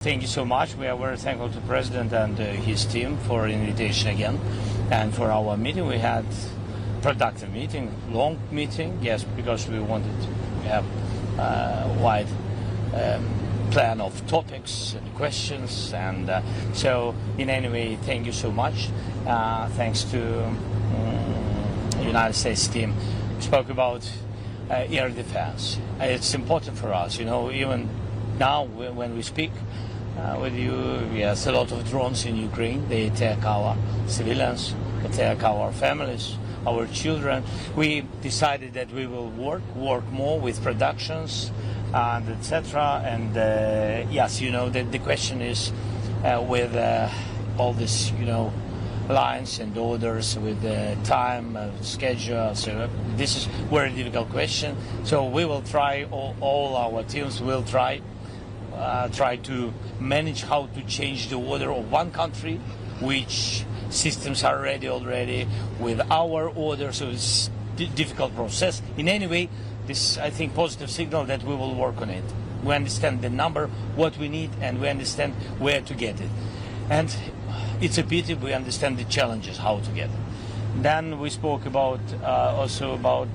Thank you so much. We are very thankful to the President and his team for invitation again, and for our meeting. We had productive meeting, long meeting, yes, because we wanted to have a wide plan of topics and questions, and so in any way, thank you so much. Thanks to United States team. We spoke about air defense. It's important for us, you know, even now when we speak with you, yes, a lot of drones in Ukraine. They attack our civilians, attack our families, our children. We decided that we will work more with productions and etc. And yes, you know, the question is with all this, you know, lines and orders with the time schedule. So this is very difficult question. So we will try. All our teams will try to manage how to change the order of one country, which systems are ready already with our order. So it's a difficult process. In any way, this, I think, positive signal that we will work on it. We understand the number, what we need, and we understand where to get it. And it's a pity we understand the challenges, how to get it. Then we spoke about also about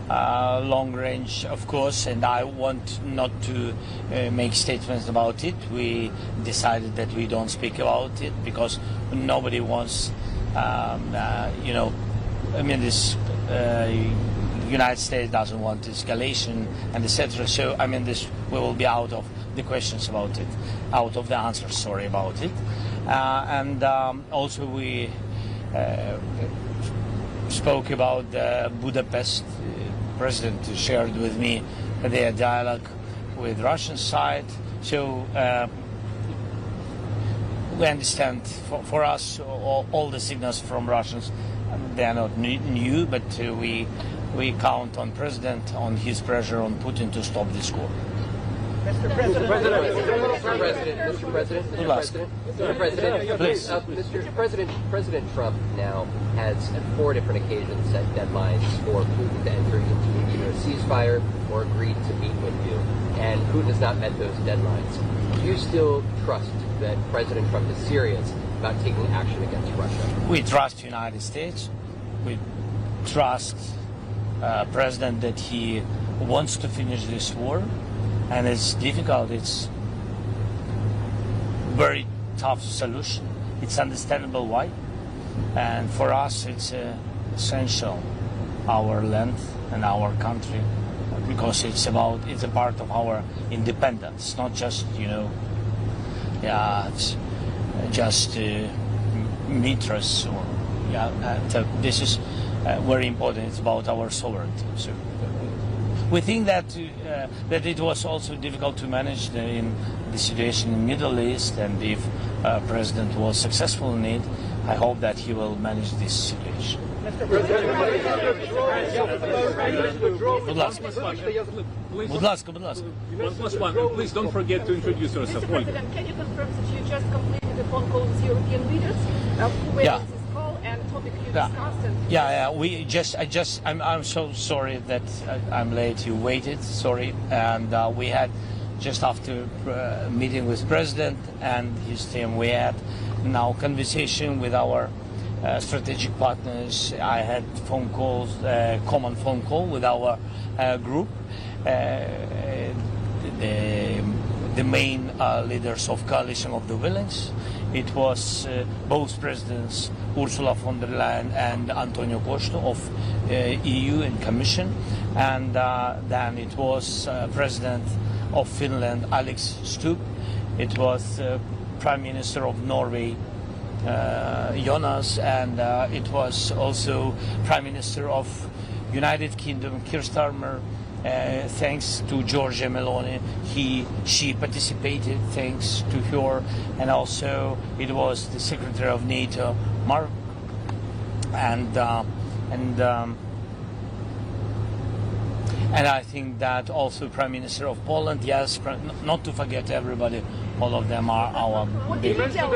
long range, of course, and I want not to make statements about it. We decided that we don't speak about it because nobody wants, you know, I mean, this United States doesn't want escalation and etc. So I mean, this we will be out of the questions about it, out of the answers, sorry, about it. And also we spoke about Budapest. President shared with me their dialogue with Russian side. So we understand for us all the signals from Russians. They are not new, but we count on President, on his pressure on Putin to stop this war. Mr. President, please. Mr. President, President Trump now has at 4 different occasions set deadlines for Putin to enter into either a ceasefire or agree to meet with you, and Putin has not met those deadlines. Do you still trust that President Trump is serious about taking action against Russia? We trust the United States. We trust President that he wants to finish this war. And it's difficult, it's very tough solution. It's understandable why. And for us, it's essential, our land and our country, because it's a part of our independence, not just, you know, yeah, it's just meters or, yeah, so this is very important. It's about our sovereignty. So we think that that it was also difficult to manage in the situation in the Middle East, and if President was successful in it, I hope that he will manage this situation. Mr. President, please don't forget to introduce yourself. Mr. President, can you confirm that you just completed a phone call with European leaders? Who Yeah. this call and topic you discussed? And Yeah. I'm so sorry that I'm late. You waited. Sorry, and we had just after meeting with President and his team, we had now conversation with our strategic partners. I had phone calls, common phone call with our group, the main leaders of coalition of the willing. It was both presidents, Ursula von der Leyen and Antonio Costa of EU and Commission, and then it was President of Finland, Alex Stubb. It was Prime Minister of Norway, Jonas, and it was also Prime Minister of United Kingdom, Keir Starmer. Thanks to Giorgia Meloni, she participated. Thanks to her, and also it was the Secretary of NATO, Mark, and I think that also Prime Minister of Poland. Yes, not to forget everybody. All of them are our big friends. What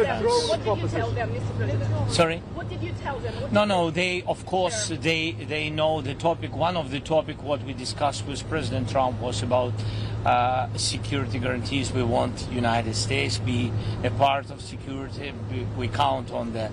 did you tell them, Mr. President? Sorry? What did you tell them? No, they, of course, they know the topic. One of the topic what we discussed with President Trump was about security guarantees. We want United States be a part of security. We count on the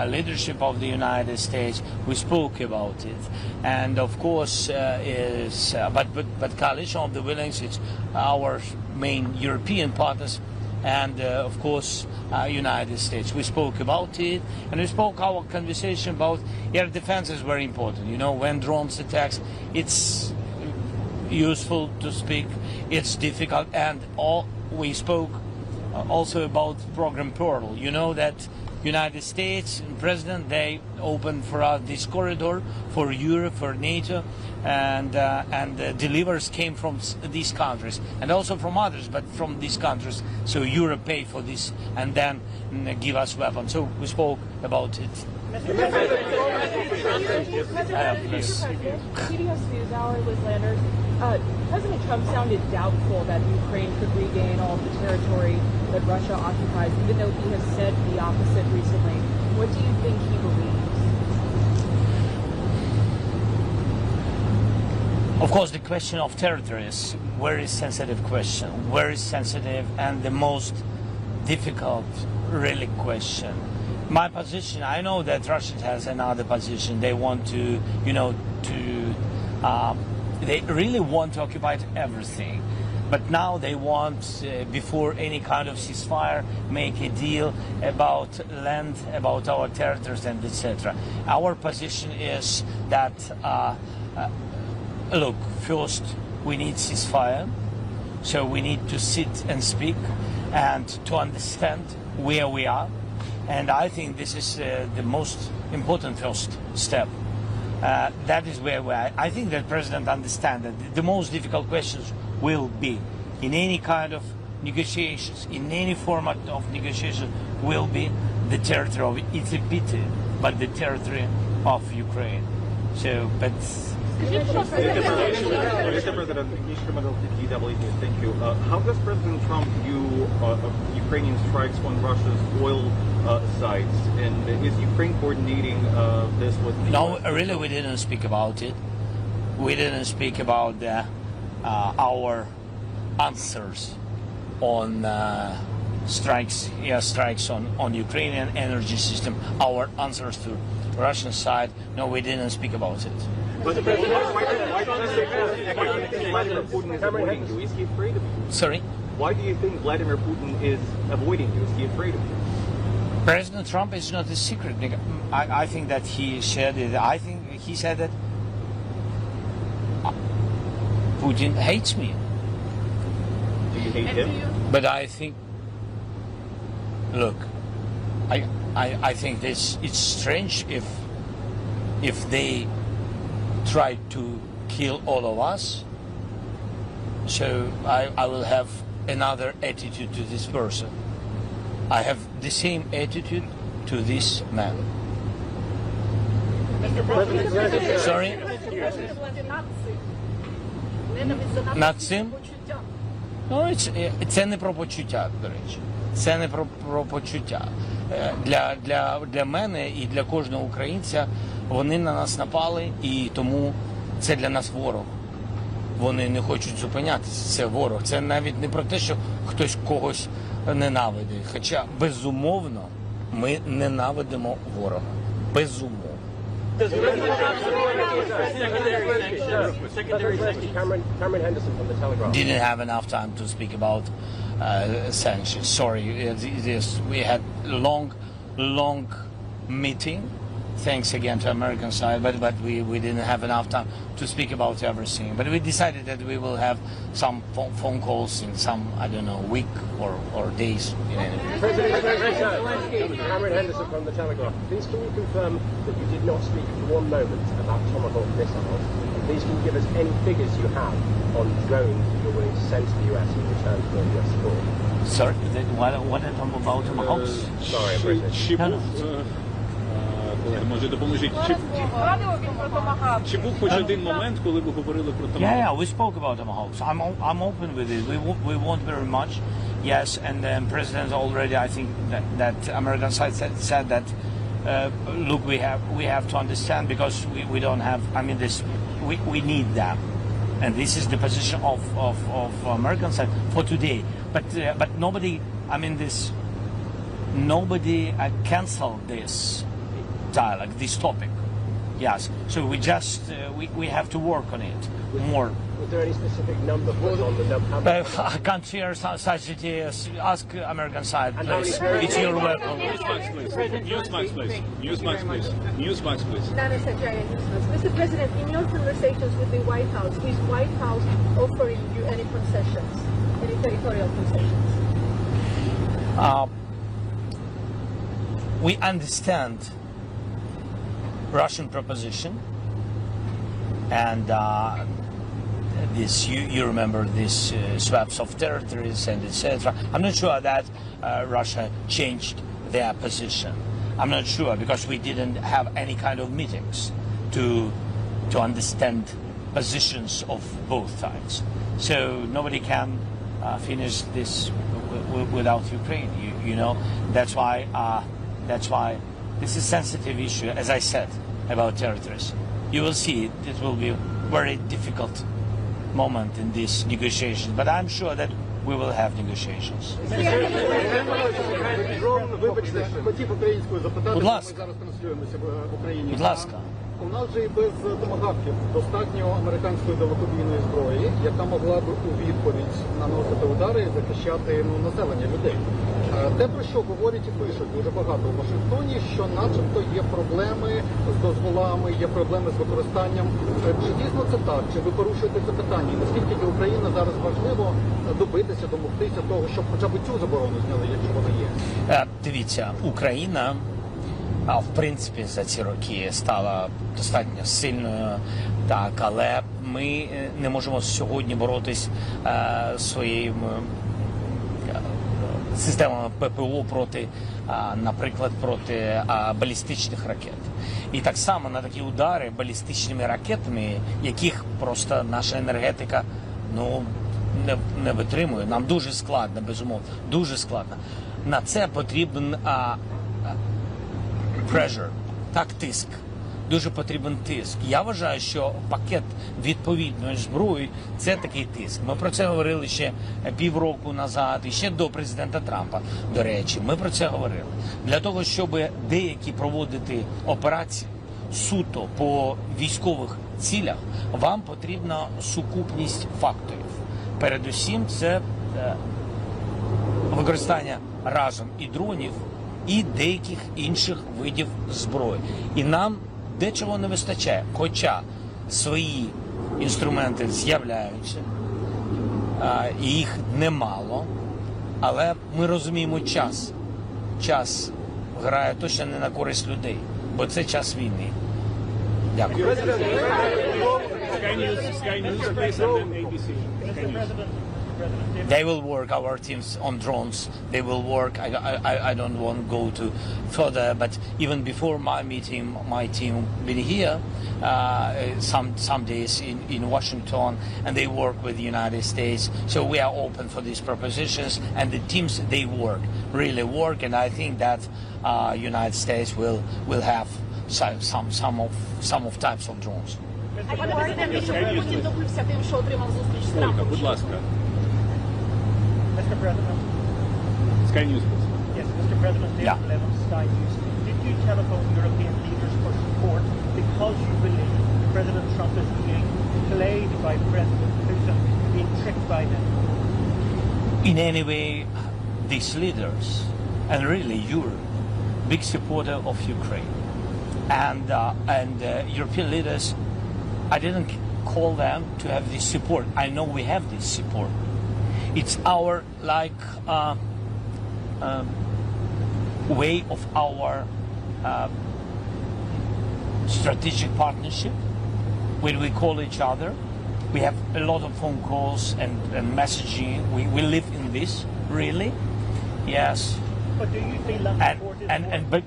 leadership of the United States. We spoke about it, and of course, but coalition of the willing, it's our main European partners, and of course, United States. We spoke about it, and we spoke our conversation about air defense is very important. You know, when drones attacks, it's useful to speak. It's difficult, and we spoke also about program Pearl. You know that United States and President, they opened for us this corridor for Europe, for NATO, and delivers came from these countries and also from others, but from these countries. So Europe paid for this and then give us weapons. So we spoke about it. CBS NewsHour, Liz Landers. President Trump sounded doubtful that Ukraine could regain all of the territory that Russia occupies, even though he has said the opposite recently. What do you think he believes? Of course, the question of territory is a very sensitive question, very sensitive, and the most difficult, really, question. My position, I know that Russia has another position. They want to, they really want to occupy everything. But now they want, before any kind of ceasefire, make a deal about land, about our territories, and etc. Our position is that, look, first we need ceasefire, so we need to sit and speak and to understand where we are. And I think this is the most important first step. That is where we are. I think that President understands that the most difficult questions will be in any kind of negotiations, in any format of negotiation, will be the territory of, it's a pity, but the territory of Ukraine. So, but... Mr. President, thank you. How does President Trump view Ukrainian strikes on Russia's oil sites? And is Ukraine coordinating this with the No, US? really, we didn't speak about it. We didn't speak about our answers on strikes on Ukrainian energy system, our answers to Russian side. No, we didn't speak about it. But why do you think Vladimir Putin is avoiding you? Is he afraid of you? Sorry? Why do you think Vladimir Putin is avoiding you? Is he afraid of you? President Trump is not a secret. I think that he shared it. I think he said that Putin hates me. Do you hate him? But I think, look, I think this it's strange if they try to kill all of us. So I will have another attitude to this person. I have the same attitude to this man. Sorry? Нацим? Ну, це не про почуття, до речі. Це не про почуття. Для мене і для кожного українця вони на нас напали, і тому це для нас ворог. Вони не хочуть зупинятися, це ворог. Це навіть не про те, що хтось когось ненавидить. Хоча, безумовно, ми ненавидимо ворога. Безумовно. Cameron Henderson from the Telegraph. Didn't have enough time to speak about sanctions. Sorry, we had long meeting. Thanks again to American side, but we didn't have enough time to speak about everything. But we decided that we will have some phone calls in some, I don't know, week or days. President Zelenskyy, Cameron Henderson from the Telegraph. Please can you confirm that you did not speak for one moment about Tomahawk missiles? And please can you give us any figures you have on drones that you're willing to send to the US in return for US support? Sorry, what are you about Tomahawks? Sorry, I'm British. Колеги, може допоможіть. Чи був хоч один момент, коли ви говорили про Tomahawk? Yeah, we spoke about Tomahawks. I'm open with it. We want very much. Yes, and the president already, I think that American side said that. Look, we have to understand because we don't have. I mean, we need them. And this is the position of American side for today. But nobody, nobody canceled this dialogue, this topic. Yes. So we just we have to work on it more. Was there any specific number put on the number? I can't share such details. Ask American side, please. It's your welcome. Newsmax, please. Newsmax, please. Newsmax, please. Nana Sajaya, Mr. President, in your conversations with the White House, is White House offering you any concessions, any territorial concessions? We understand Russian proposition, and this you remember this swaps of territories and etc. I'm not sure that Russia changed their position. I'm not sure because we didn't have any kind of meetings to understand positions of both sides. So nobody can finish this without Ukraine. You know that's why this is a sensitive issue, as I said, about territories. You will see it will be a very difficult moment in this negotiation, but I'm sure that we will have negotiations. Вибачте, хотів українською запитати, Будь ми ласка. зараз транслюємося в Україні. Будь ласка. У нас же і без Tomahawkів достатньо американської далекобійної зброї, яка могла б у відповідь наносити удари і захищати населення, людей. Те, про що говорять і пишуть дуже багато у Вашингтоні, що начебто є проблеми з дозволами, є проблеми з використанням. Чи дійсно це так? Чи ви порушуєте це питання? І наскільки для України зараз важливо добитися, домогтися того, щоб хоча б цю заборону зняли, якщо вона є? Дивіться, Україна, в принципі, за ці роки стала достатньо сильною, так, але ми не можемо сьогодні боротись своїми системами ППО проти, наприклад, проти балістичних ракет. І так само на такі удари балістичними ракетами, яких просто наша енергетика не витримує. Нам дуже складно, безумовно, дуже складно. На це потрібен pressure, так, тиск. Дуже потрібен тиск. Я вважаю, що пакет відповідної зброї – це такий тиск. Ми про це говорили ще півроку назад, і ще до президента Трампа, до речі. Ми про це говорили. Для того, щоб деякі проводити операції суто по військових цілях, вам потрібна сукупність факторів. Передусім, це використання разом і дронів, і деяких інших видів зброї. І нам дечого не вистачає, хоча свої інструменти з'являються, і їх немало, але ми розуміємо час. Час грає точно не на користь людей, бо це час війни. Дякую. Sky News, please, and then ABC. Sky News. They will work, our teams, on drones. They will work. I don't want to go to further, but even before my team been here, some days in Washington, and they work with the United States. So we are open for these propositions, and the teams, they really work, and I think that United States will have some of types of drones. Пане президенте, щоб Путін добився тим, що отримав зустріч з Трампом. Будь ласка. Mr. President. Sky News, please. Yes, Mr. President, David Yeah. Levin, Sky News. Did you telephone European leaders for support because you believe President Trump is being played by President Putin, being tricked by them? In any way, these leaders, and really Europe, big supporter of Ukraine, and European leaders, I didn't call them to have this support. I know we have this support. It's our way of our strategic partnership. When we call each other, we have a lot of phone calls and messaging. We live in this, really. Yes. But do you feel that support is But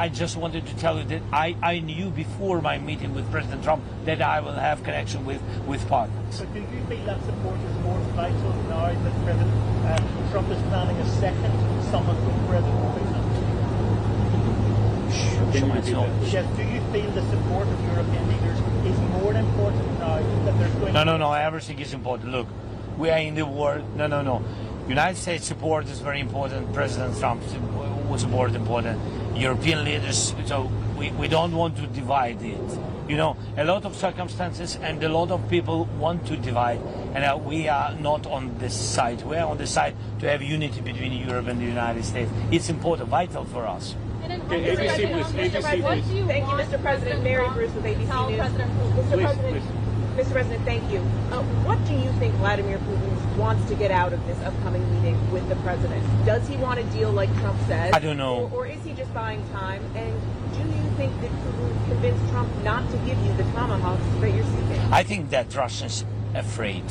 I just wanted to tell you that I knew before my meeting with President Trump that I will have connection with partners. But do you feel that support is more vital now that President Trump is planning a second summit with President Putin? Can you repeat that? Yes, do you feel the support of European leaders is more important now that there's going No. Everything is important. Look, we are in the war. No. United States support is very important. President Trump's support is important. European leaders. So we don't want to divide it. You know, a lot of circumstances and a lot of people want to divide, and we are not on this side. We are on the side to have unity between Europe and the United States. It's important, vital for us. Okay, ABC, please. ABC, please. Thank you, Mr. President. Mary Bruce with ABC News. Mr. President, thank you. What do you think Vladimir Putin wants to get out of this upcoming meeting with the president? Does he want a deal like Trump says? I don't know. Or is he just buying time? And do you think that Putin convinced Trump not to give you the Tomahawks that you're seeking? I think that Russians afraid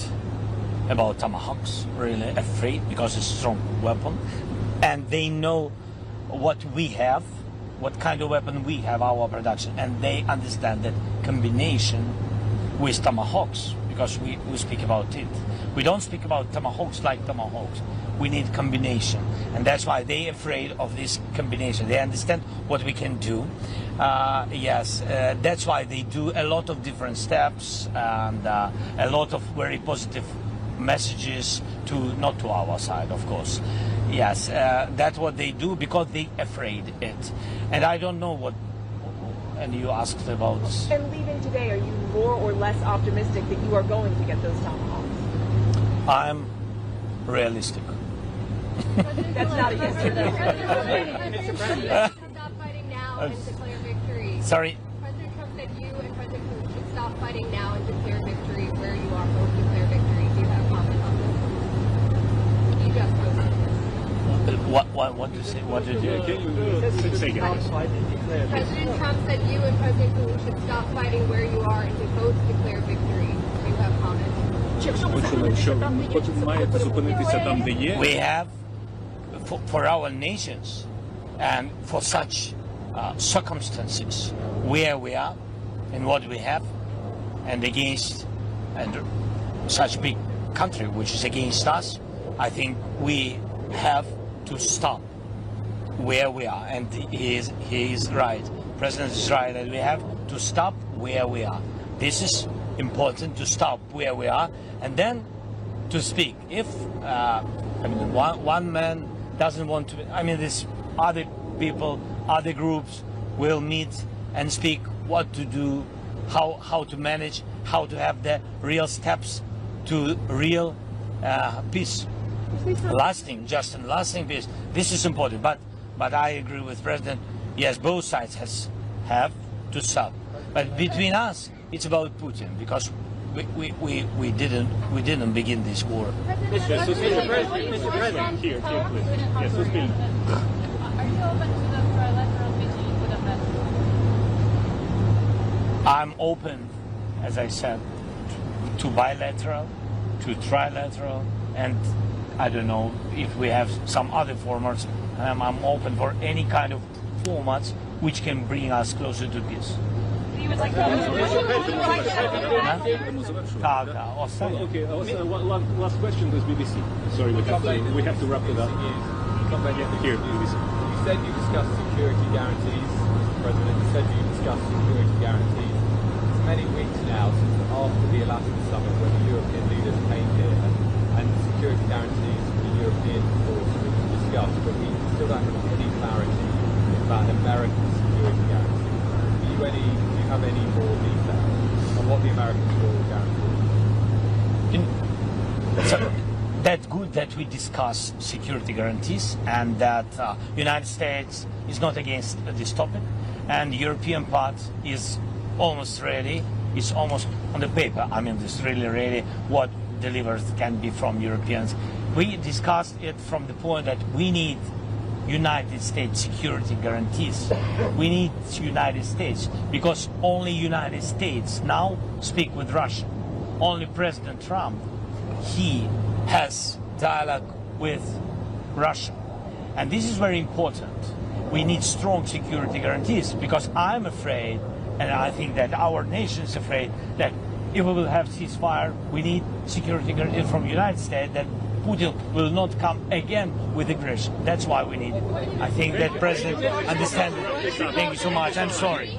about Tomahawks, really afraid, because it's a strong weapon, and they know what we have, what kind of weapon we have, our production, and they understand that combination with Tomahawks, because we speak about it. We don't speak about Tomahawks like Tomahawks. We need combination, and that's why they're afraid of this combination. They understand what we can do. That's why they do a lot of different steps and a lot of very positive messages not to our side, of course. Yes, that's what they do because they afraid it. And I don't know what. And you asked about. And leaving today, are you more or less optimistic that you are going to get those Tomahawks? I'm realistic. That's not a yes or no. Stop fighting now and declare victory. Sorry. President Trump said you and President Putin should stop fighting now and declare victory where you are. Both declare victory. Do you have a comment on this? You just posted this. What do you say? What did you? Can you say again? President Trump said you and President Putin should stop fighting where you are and to both declare victory. Do you have comments? Маєте зупинитися там, де є. We have for our nations and for such circumstances where we are and what we have and against and such big country which is against us, I think we have to stop where we are, and he is right. President is right, and we have to stop where we are. This is important, to stop where we are and then to speak. If one man doesn't want to, this other people, other groups will meet and speak what to do, how to manage, how to have the real steps to real peace. Lasting peace. This is important, but I agree with President. Yes, both sides have to stop. But between us, it's about Putin because we didn't begin this war. Yes, Mr. President, here, please. Yes, Are you open to the trilateral meeting in Budapest? I'm open, as I said, to bilateral, to trilateral, and I don't know if we have some other formats. I'm open for any kind of formats which can bring us closer to peace. You would like to Останнє. Okay, last question is BBC. Sorry, we have to wrap it up. Here, BBC. You said you discussed security guarantees, Mr. President. You said you discussed security guarantees. It's many weeks now since after the Alaska summit when the European leaders came here and security guarantees for the European force were discussed, but we still don't have any clarity about American security guarantees. Do you have any more details on what the Americans will guarantee? So that's good that we discuss security guarantees and that United States is not against this topic, and the European part is almost ready. It's almost on the paper. It's really ready. What delivered can be from Europeans. We discussed it from the point that we need United States security guarantees. We need United States because only United States now speak with Russia. Only President Trump, he has dialogue with Russia. And this is very important. We need strong security guarantees because I'm afraid, and I think that our nation is afraid, that if we will have ceasefire, we need security guarantees from the United States that Putin will not come again with aggression. That's why we need it. I think that President understands it. Thank you so much. I'm sorry.